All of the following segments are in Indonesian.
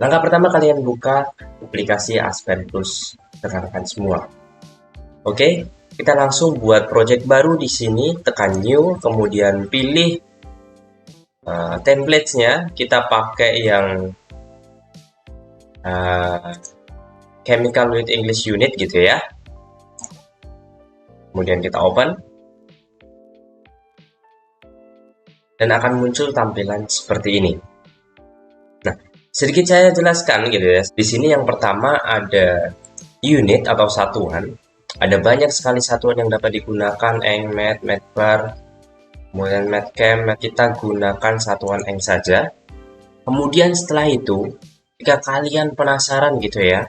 Langkah pertama kalian buka aplikasi Aspen Plus rekan-rekan semua. Oke, kita langsung buat project baru di sini, tekan new, kemudian pilih template-nya, kita pakai yang Chemical with English Unit gitu ya. Kemudian kita open. Dan akan muncul tampilan seperti ini. Nah, sedikit saya jelaskan gitu ya. Di sini yang pertama ada unit atau satuan. Ada banyak sekali satuan yang dapat digunakan, eng, mat, matbar, kemudian matcam. Kita gunakan satuan eng saja. Kemudian setelah itu, jika kalian penasaran gitu ya,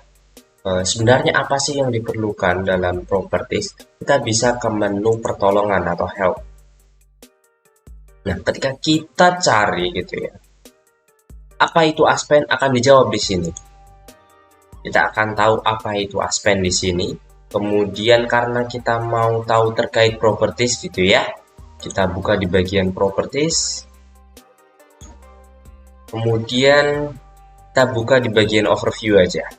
sebenarnya apa sih yang diperlukan dalam properties, kita bisa ke menu pertolongan atau help. Nah, ketika kita cari gitu ya, apa itu Aspen akan dijawab di sini. Kita akan tahu apa itu Aspen di sini. Kemudian karena kita mau tahu terkait properties gitu ya, kita buka di bagian properties. Kemudian kita buka di bagian overview aja.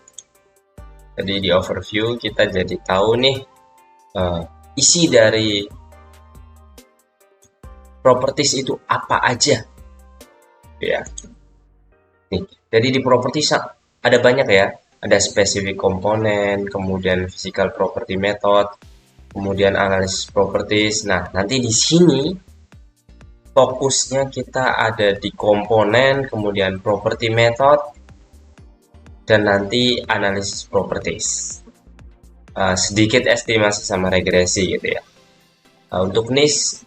Jadi di overview kita jadi tahu nih isi dari properties itu apa aja. Ya. Nih, jadi di properties ada banyak ya. Ada specific komponen, kemudian physical property method, kemudian analysis properties. Nah, nanti di sini fokusnya kita ada di komponen, kemudian property method, dan nanti analisis properties. Sedikit estimasi sama regresi gitu ya. Untuk niche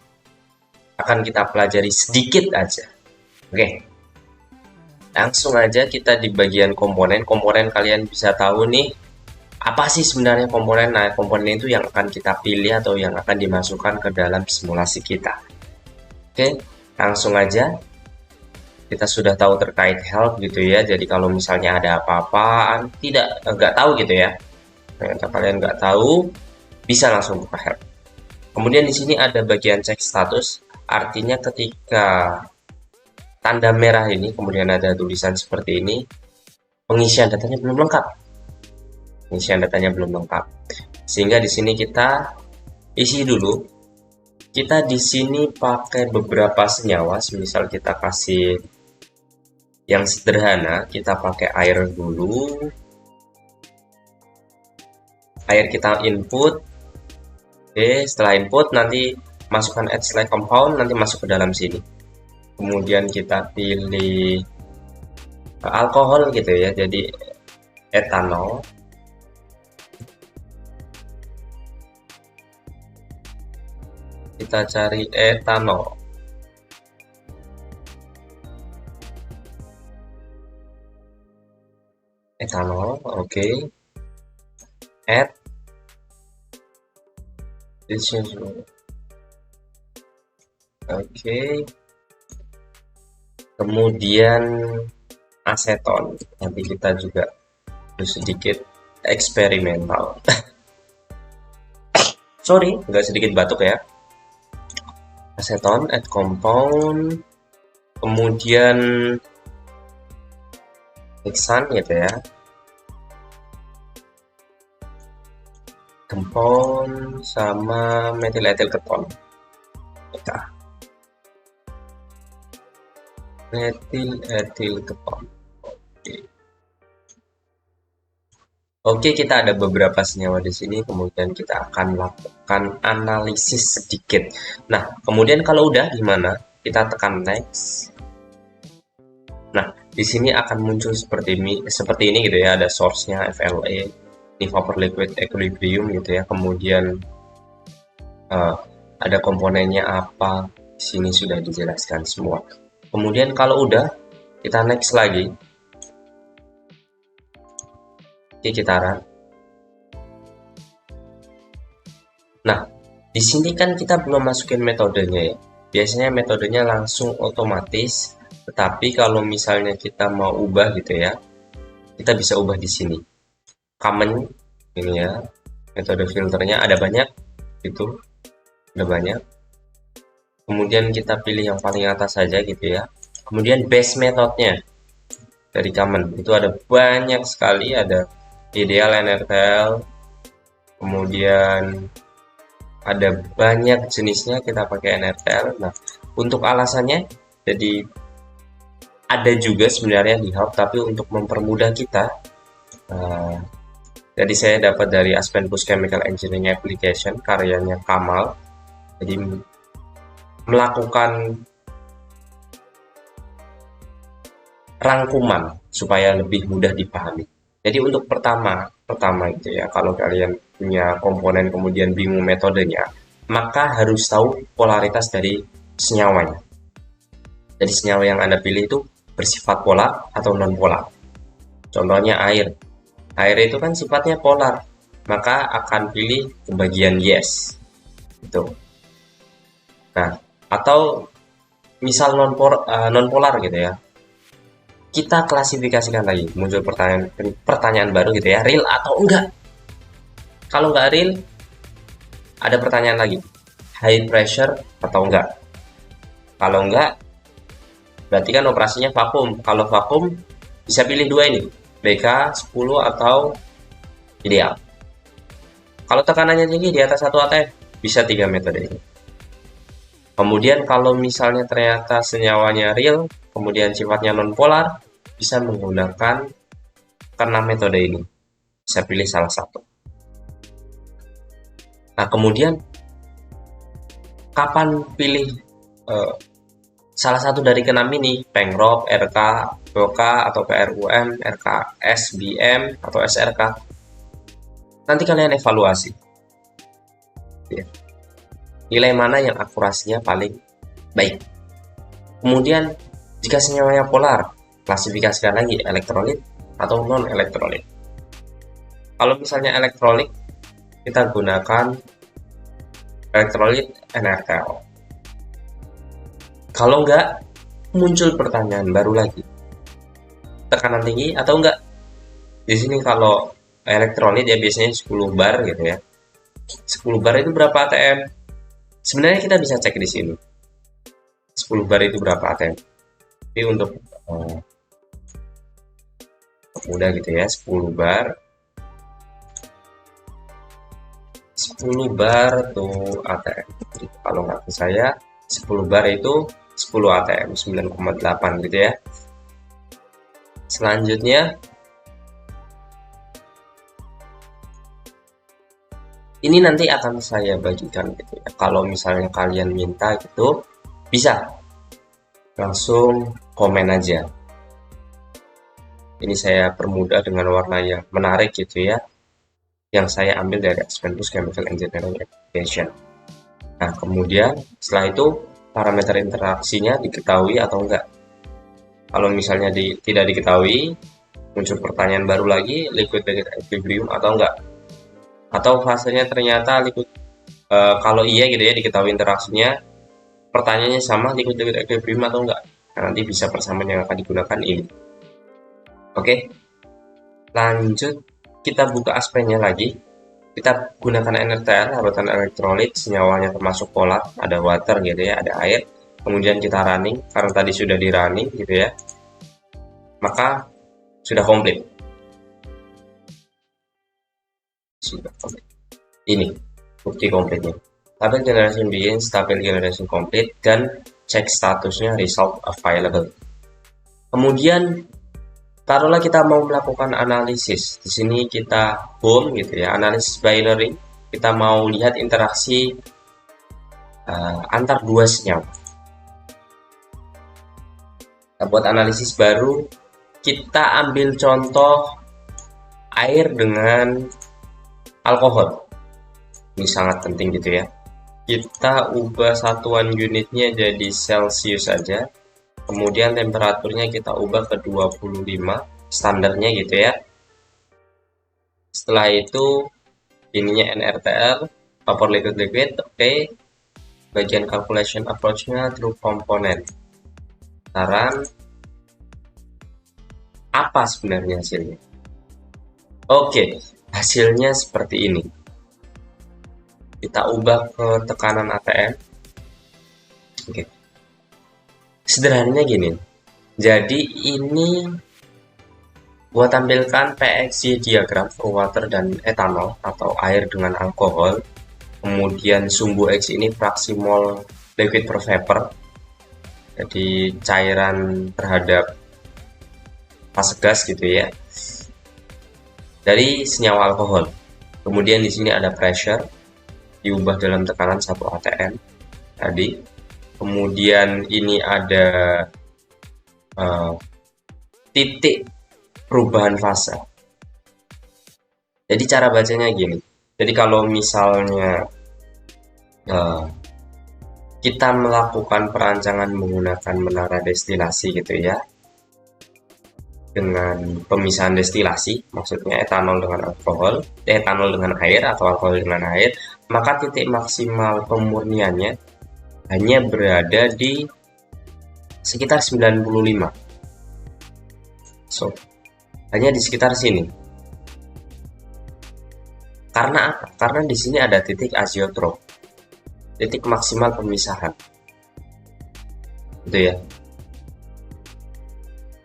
akan kita pelajari sedikit aja. Oke. Langsung aja kita di bagian komponen. Komponen kalian bisa tahu nih apa sih sebenarnya komponen. Nah, komponen itu yang akan kita pilih atau yang akan dimasukkan ke dalam simulasi kita. Oke, langsung aja. Kita sudah tahu terkait help gitu ya. Jadi kalau misalnya ada apa-apa, nggak tahu gitu ya. Nah, kalian nggak tahu, bisa langsung buka help. Kemudian di sini ada bagian cek status. Artinya ketika tanda merah ini, kemudian ada tulisan seperti ini, pengisian datanya belum lengkap. Pengisian datanya belum lengkap. Sehingga di sini kita isi dulu. Kita di sini pakai beberapa senyawa, misal kita kasih yang sederhana, kita pakai air dulu. Air kita input. Oke, setelah input nanti masukkan add slide compound, nanti masuk ke dalam sini. Kemudian kita pilih alkohol gitu ya, jadi etanol. Kita cari etanol. Etanol, oke. Add. Oke. Kemudian aseton. Nanti kita juga sedikit eksperimental. Sorry, nggak sedikit batuk ya. Aseton, add compound. Kemudian hexan gitu ya. Compound sama methyl ethyl keton. Methyl ethyl keton. Oke, kita ada beberapa senyawa di sini, kemudian kita akan lakukan analisis sedikit. Nah, kemudian kalau udah gimana? Kita tekan next. Nah, di sini akan muncul seperti ini gitu ya, ada source-nya FLA, ini vapor liquid equilibrium gitu ya. Kemudian ada komponennya apa? Di sini sudah dijelaskan semua. Kemudian kalau udah, kita next lagi. Oke, kita run. Nah, di sini kan kita belum masukin metodenya ya. Biasanya metodenya langsung otomatis, tetapi kalau misalnya kita mau ubah gitu ya, kita bisa ubah di sini. Common ini ya, metode filternya ada banyak, itu ada banyak. Kemudian kita pilih yang paling atas saja gitu ya. Kemudian base metodenya. dari common. Itu ada banyak sekali, ada ideal NRTL, kemudian ada banyak jenisnya kita pakai NRTL. Nah, untuk alasannya, jadi ada juga sebenarnya di Hub, tapi untuk mempermudah kita, jadi saya dapat dari Aspenbus Chemical Engineering Application, karyanya Kamal. Jadi melakukan rangkuman supaya lebih mudah dipahami. Jadi untuk pertama gitu ya, kalau kalian punya komponen kemudian bingung metodenya, maka harus tahu polaritas dari senyawanya. Jadi senyawa yang Anda pilih itu bersifat polar atau non polar. Contohnya air. Air itu kan sifatnya polar, maka akan pilih ke bagian yes. Itu. Nah, atau misal non polar gitu ya. Kita klasifikasikan lagi, muncul pertanyaan baru gitu ya, real atau enggak. Kalau enggak real, ada pertanyaan lagi, high pressure atau enggak. Kalau enggak, berarti kan operasinya vakum. Kalau vakum, bisa pilih dua ini, BK 10 atau ideal. Kalau tekanannya tinggi di atas 1 atm, bisa 3 metode ini. Kemudian kalau misalnya ternyata senyawanya real, kemudian sifatnya non-polar, bisa menggunakan ke-6 metode ini. Bisa pilih salah satu. Nah, kemudian kapan pilih salah satu dari ke-6 ini? Pengrop, RK, POK, atau PRUM, RKS, BM, atau SRK. Nanti kalian evaluasi. Ya. Nilai mana yang akurasinya paling baik. Kemudian, jika senyawanya polar, klasifikasikan lagi elektrolit atau non-elektrolit. Kalau misalnya elektrolit, kita gunakan elektrolit NRTL. Kalau enggak, muncul pertanyaan baru lagi. Tekanan tinggi atau enggak? Di sini kalau elektrolit ya biasanya 10 bar gitu ya. 10 bar itu berapa ATM? Sebenarnya kita bisa cek di sini. 10 bar itu berapa ATM? Tapi untuk mudah gitu ya, 10 bar tuh ATM. Jadi, kalau nggak ke saya 10 bar itu 10 ATM 9,8 gitu ya. Selanjutnya ini nanti akan saya bagikan gitu ya. Kalau misalnya kalian minta gitu, bisa langsung komen aja. Ini saya permudah dengan warna yang menarik gitu ya, yang saya ambil dari Aspenbus Chemical Engineering Application. Nah, kemudian setelah itu parameter interaksinya diketahui atau enggak. Kalau misalnya tidak diketahui, muncul pertanyaan baru lagi, liquid equilibrium atau enggak. Atau fasenya ternyata liquid, kalau iya gitu ya, diketahui interaksinya, pertanyaannya sama, liquid equilibrium atau enggak. Nah, nanti bisa persamaan yang akan digunakan ini. Oke, lanjut kita buka aspeknya lagi. Kita gunakan NRTL, larutan elektrolit, senyawanya termasuk polar, ada water gitu ya, ada air. Kemudian kita running, karena tadi sudah di running gitu ya, maka sudah komplit. Ini bukti komplitnya. Stabil generation begin, stabil generation complete, dan cek statusnya result available. Kemudian taruhlah kita mau melakukan analisis. Di sini kita home gitu ya, analisis binary. Kita mau lihat interaksi antar dua senyawa. Nah, buat analisis baru, kita ambil contoh air dengan alkohol. Ini sangat penting gitu ya. Kita ubah satuan unitnya jadi Celsius saja. Kemudian temperaturnya kita ubah ke 25 standarnya gitu ya. Setelah itu ininya NRTL, vapor liquid, oke. Bagian calculation approach-nya through component. Saran apa sebenarnya hasilnya? Oke, hasilnya seperti ini. Kita ubah ke tekanan ATM. Oke. Sederhananya gini. Jadi ini Gua tampilkan PXY diagram for water dan etanol atau air dengan alkohol. Kemudian sumbu X ini fraksi mol liquid per vapor. Jadi cairan terhadap fase gas gitu ya. Dari senyawa alkohol. Kemudian di sini ada pressure diubah dalam tekanan 1 atm tadi. Kemudian ini ada titik perubahan fase. Jadi cara bacanya gini. Jadi kalau misalnya kita melakukan perancangan menggunakan menara destilasi gitu ya, dengan pemisahan destilasi, maksudnya etanol dengan alkohol, etanol dengan air atau alkohol dengan air, maka titik maksimal pemurniannya hanya berada di sekitar 95. So, hanya di sekitar sini. Karena apa? Karena di sini ada titik azeotrop, titik maksimal pemisahan. Gitu ya.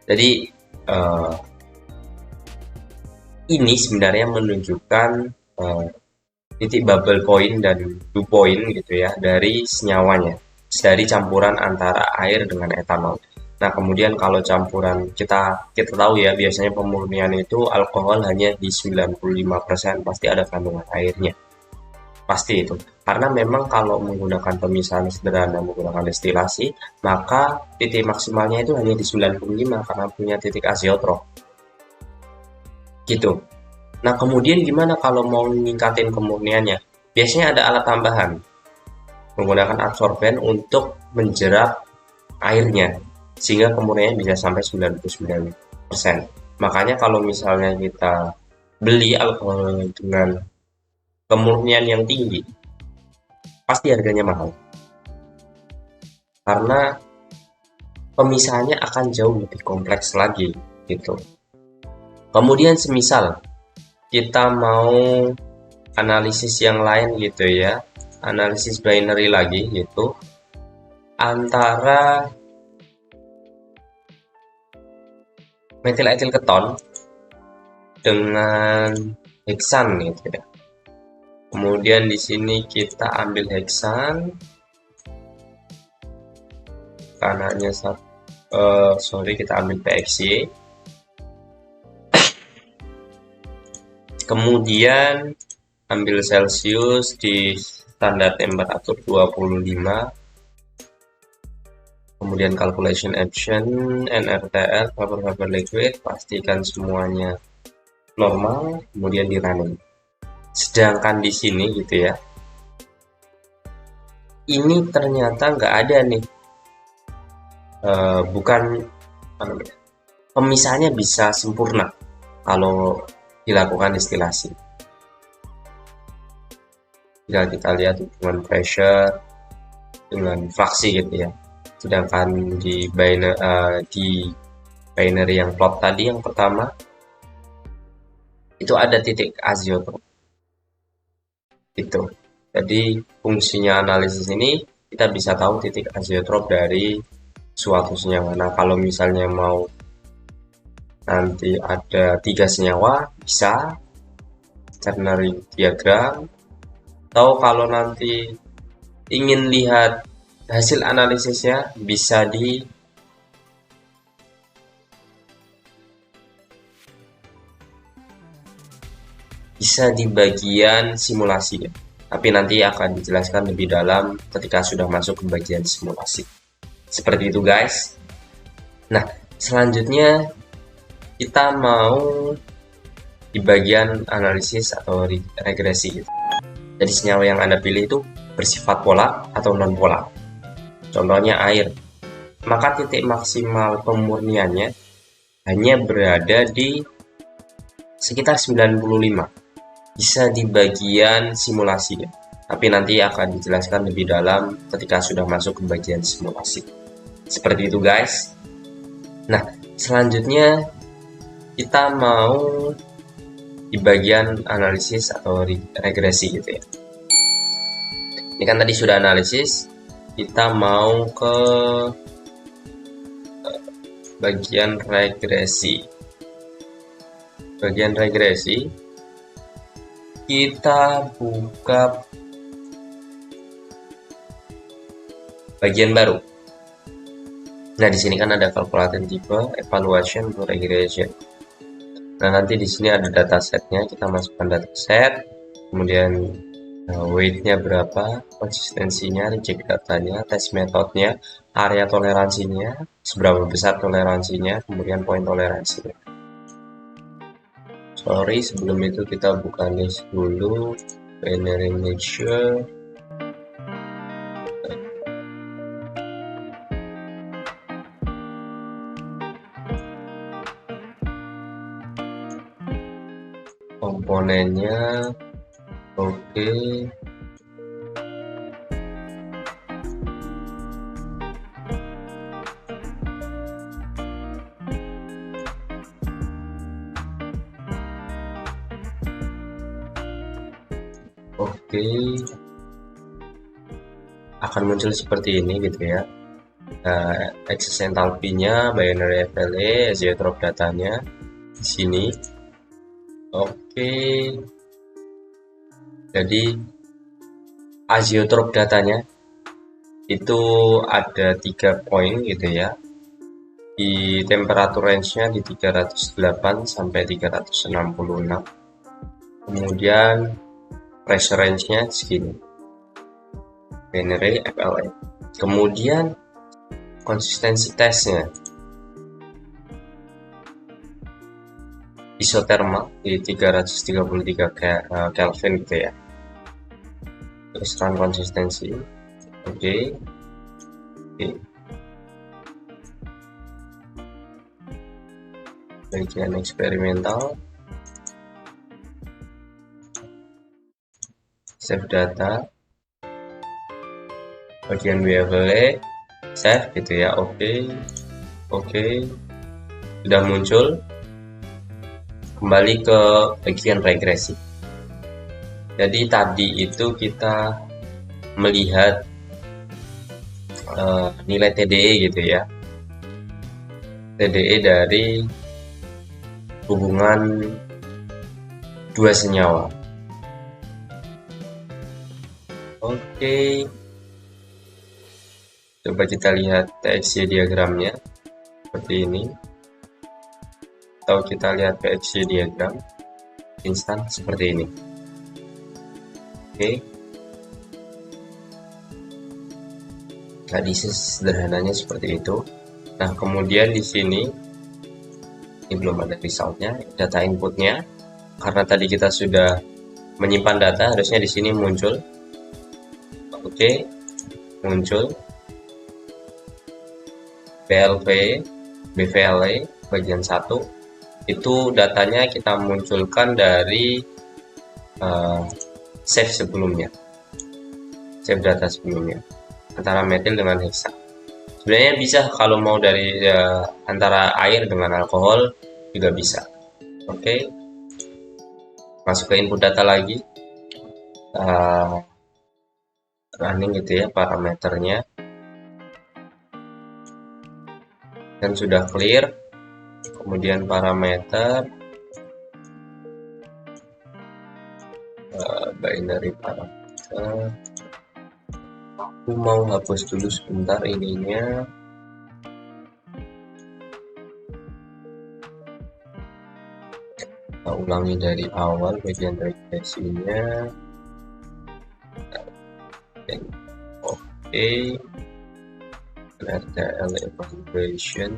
Jadi ini sebenarnya menunjukkan titik bubble point dan dew point gitu ya dari senyawanya, dari campuran antara air dengan etanol. Nah, kemudian kalau campuran kita tahu ya, biasanya pemurnian itu alkohol hanya di 95%, pasti ada kandungan airnya. Pasti itu. Karena memang kalau menggunakan pemisahan sederhana menggunakan destilasi, maka titik maksimalnya itu hanya di 95 karena punya titik azeotrop. Gitu. Nah, kemudian gimana kalau mau meningkatin kemurniannya? Biasanya ada alat tambahan. Menggunakan absorben untuk menjerap airnya, sehingga kemurniannya bisa sampai 99%. Makanya kalau misalnya kita beli alkohol dengan kemurnian yang tinggi, pasti harganya mahal. Karena pemisahannya akan jauh lebih kompleks lagi gitu. Kemudian semisal kita mau analisis yang lain gitu ya, analisis binary lagi gitu, antara metil etil keton dengan heksan gitu ya. Kemudian di sini kita ambil heksan, kanannya kita ambil PXY. Kemudian ambil Celsius di standar temperatur 25. Kemudian calculation action, NRTL, vapor liquid, pastikan semuanya normal, kemudian di running. Sedangkan di sini gitu ya, ini ternyata nggak ada nih, bukan pemisahannya bisa sempurna kalau dilakukan destilasi. Jika kita lihat hubungan pressure dengan fraksi gitu ya. Sedangkan di binary yang plot tadi yang pertama itu ada titik azeotrop. Itu. Jadi fungsinya analisis ini kita bisa tahu titik azeotrop dari suatu senyawa. Nah, kalau misalnya mau nanti ada 3 senyawa bisa ternary diagram, atau kalau nanti ingin lihat hasil analisisnya bisa di bagian simulasi ya. Tapi nanti akan dijelaskan lebih dalam ketika sudah masuk ke bagian simulasi. Seperti itu guys. Nah, selanjutnya kita mau di bagian analisis atau regresi gitu. Jadi senyawa yang Anda pilih itu bersifat polar atau non polar. Contohnya air. Maka titik maksimal pemurniannya hanya berada di sekitar 95. Bisa di bagian simulasi ya. Tapi nanti akan dijelaskan lebih dalam ketika sudah masuk ke bagian simulasi. Seperti itu guys. Nah, selanjutnya kita mau di bagian analisis atau regresi gitu ya. Ini kan tadi sudah analisis, kita mau ke bagian regresi. bagian regresi, kita buka bagian baru. Nah, di sini kan ada calculated type, evaluation, regression. Nah, nanti di sini ada datasetnya, kita masukkan dataset, kemudian weight-nya berapa, konsistensinya, reject datanya, test metodenya, area toleransinya, seberapa besar toleransinya, kemudian poin toleransinya. Sorry, sebelum itu kita buka list dulu, binary nature. Komponennya oke. Oke, akan muncul seperti ini gitu ya. Excess enthalpy-nya, binary FLA, azeotrope datanya di sini. Oke, jadi azeotrope datanya itu ada 3 poin gitu ya. Di temperature range-nya di 308 sampai 366. Kemudian pressure range-nya segini. Binary FLA. Kemudian konsistensi tesnya isothermal di 333 Kelvin gitu ya. Terus run konsistensi. Oke. Bagian eksperimental, save data, bagian WFLA, save gitu ya. Oke, sudah muncul. Kembali ke bagian regresi. Jadi tadi itu kita melihat nilai TDE gitu ya, TDE dari hubungan dua senyawa. Oke, coba kita lihat TXY diagramnya seperti ini, atau kita lihat PXY diagram instan seperti ini. Oke, tadi sederhananya seperti itu. Nah, kemudian di sini ini belum ada resultnya, data inputnya. Karena tadi kita sudah menyimpan data, harusnya di sini muncul. Oke, muncul BLV, BVLA bagian 1. Itu datanya kita munculkan dari save sebelumnya, save data sebelumnya antara metil dengan heksa. Sebenarnya bisa kalau mau dari antara air dengan alkohol juga bisa. Oke, masuk ke input data lagi, running gitu ya parameternya, dan sudah clear. Kemudian parameter binary parameter. Aku mau hapus dulu sebentar ininya. Kita ulangi dari awal bagian regresinya. Oke, RTL evaluation.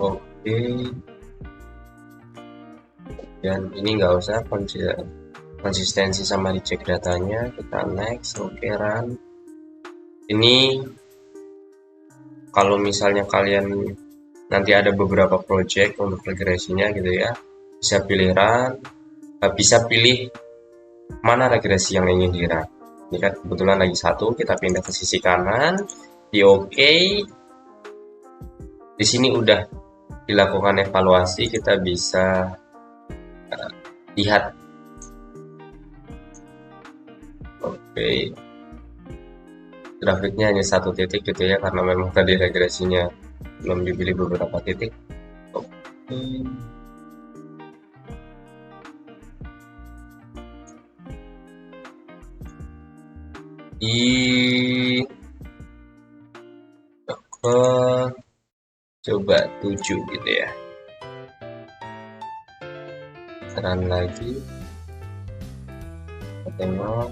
Oke, dan ini nggak usah konsistensi sama dicek datanya, kita next. Oke, run. Ini kalau misalnya kalian nanti ada beberapa project untuk regresinya gitu ya, bisa pilih run, bisa pilih mana regresi yang ingin di run. Ini kan kebetulan lagi satu, kita pindah ke sisi kanan, di oke. Di sini udah dilakukan evaluasi, kita bisa lihat. Oke, grafiknya hanya satu titik gitu ya, karena memang tadi regresinya belum dipilih beberapa titik. Oke. Di coba 7 gitu ya, run lagi, kita tengok.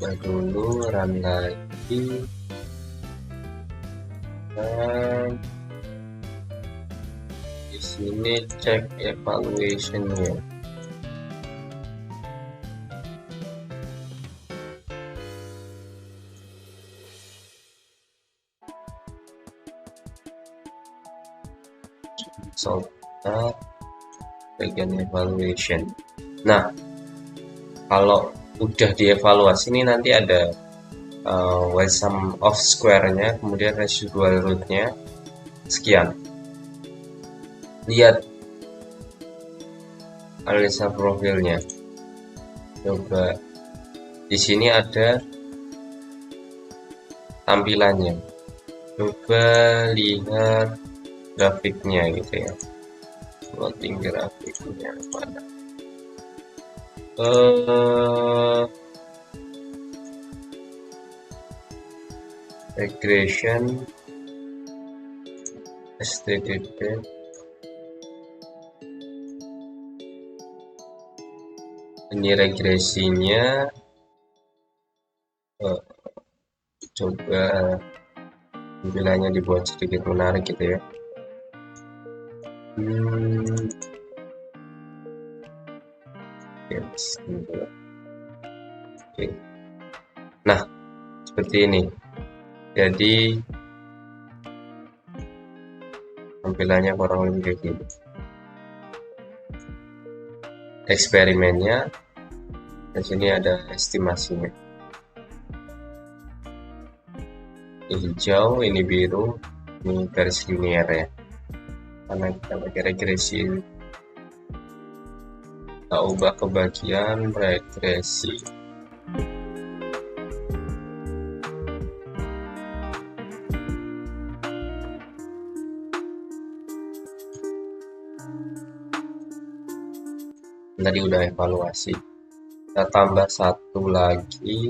Coba dulu run lagi, dan di sini cek evaluation-nya. Soalnya bagian evaluation. Nah, kalau udah dievaluasi ini nanti ada well sum of square-nya, kemudian residual root-nya sekian. Lihat analisa profilnya. Coba di sini ada tampilannya. Coba lihat grafiknya gitu ya. Plotting grafiknya mana? Regression stdd. Ini regresinya. Coba tampilannya dibuat sedikit menarik gitu ya. Yes, oke. Nah, seperti ini. Jadi tampilannya kurang lebih kayak gini. Eksperimennya, di sini ada estimasinya. Ini hijau, ini biru, ini garis linear ya. Karena kita pakai regresi, kita ubah ke bagian regresi. Tadi udah evaluasi, kita tambah satu lagi.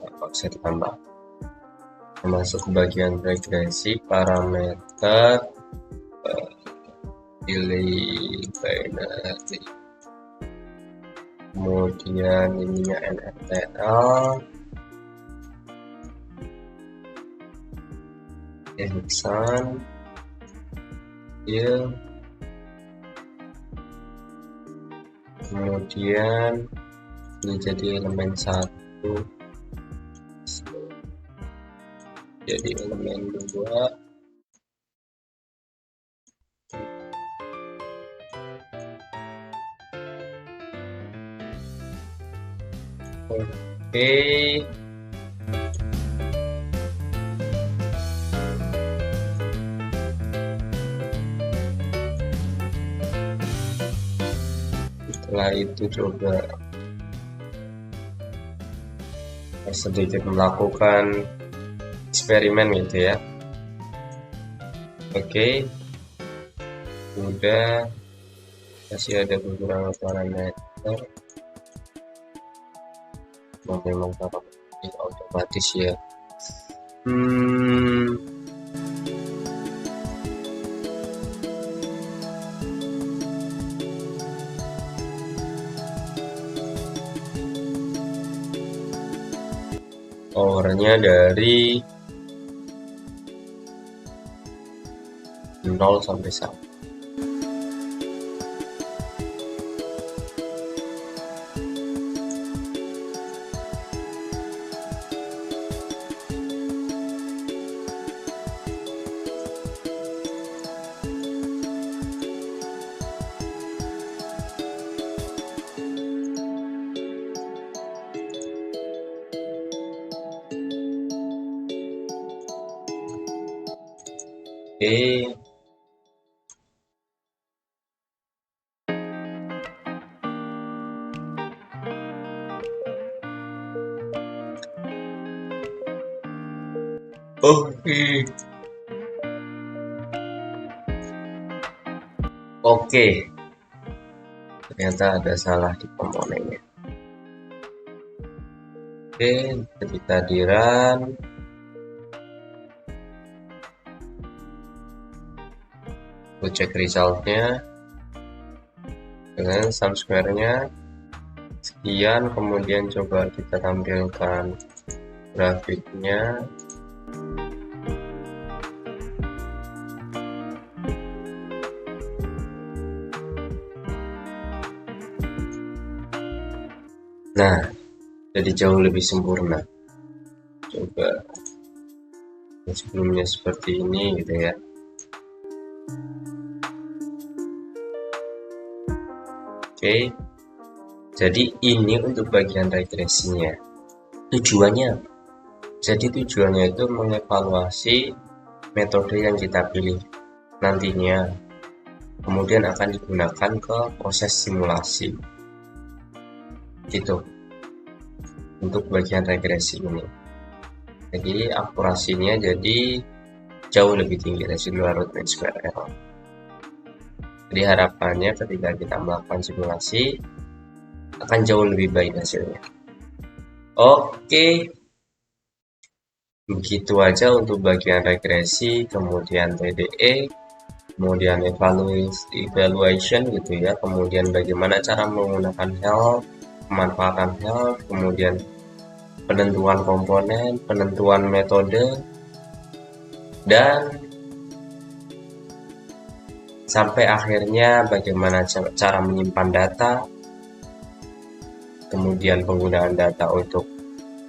Apa bisa ditambah? Masuk ke bagian regresi, parameter, pilih binary, kemudian ininya NRTL, Hexan, ya, kemudian ini jadi elemen 1, jadi elemen 2, oke. Setelah itu coba sedikit melakukan eksperimen gitu ya. Oke, udah, masih ada beberapa parameter. Memang parameter otomatis ya. Powernya dari 0 sampai 1. Oke. Oke, ternyata ada salah di komponennya. Oke, ketika di run, gue cek resultnya dengan sum square-nya sekian, kemudian coba kita tampilkan grafiknya. Nah, jadi jauh lebih sempurna. Coba sebelumnya seperti ini gitu ya. Oke, jadi ini untuk bagian regresinya. Tujuannya, jadi tujuannya itu mengevaluasi metode yang kita pilih nantinya, kemudian akan digunakan ke proses simulasi. Gitu. Untuk bagian regresi ini. Jadi akurasinya jadi jauh lebih tinggi residual root mean square error. Jadi harapannya ketika kita melakukan simulasi akan jauh lebih baik hasilnya. Oke, begitu aja untuk bagian regresi, kemudian TDE, kemudian evaluation gitu ya, kemudian bagaimana cara menggunakan health, pemanfaatan health, kemudian penentuan komponen, penentuan metode, dan sampai akhirnya bagaimana cara menyimpan data, kemudian penggunaan data untuk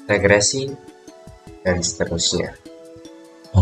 regresi, dan seterusnya.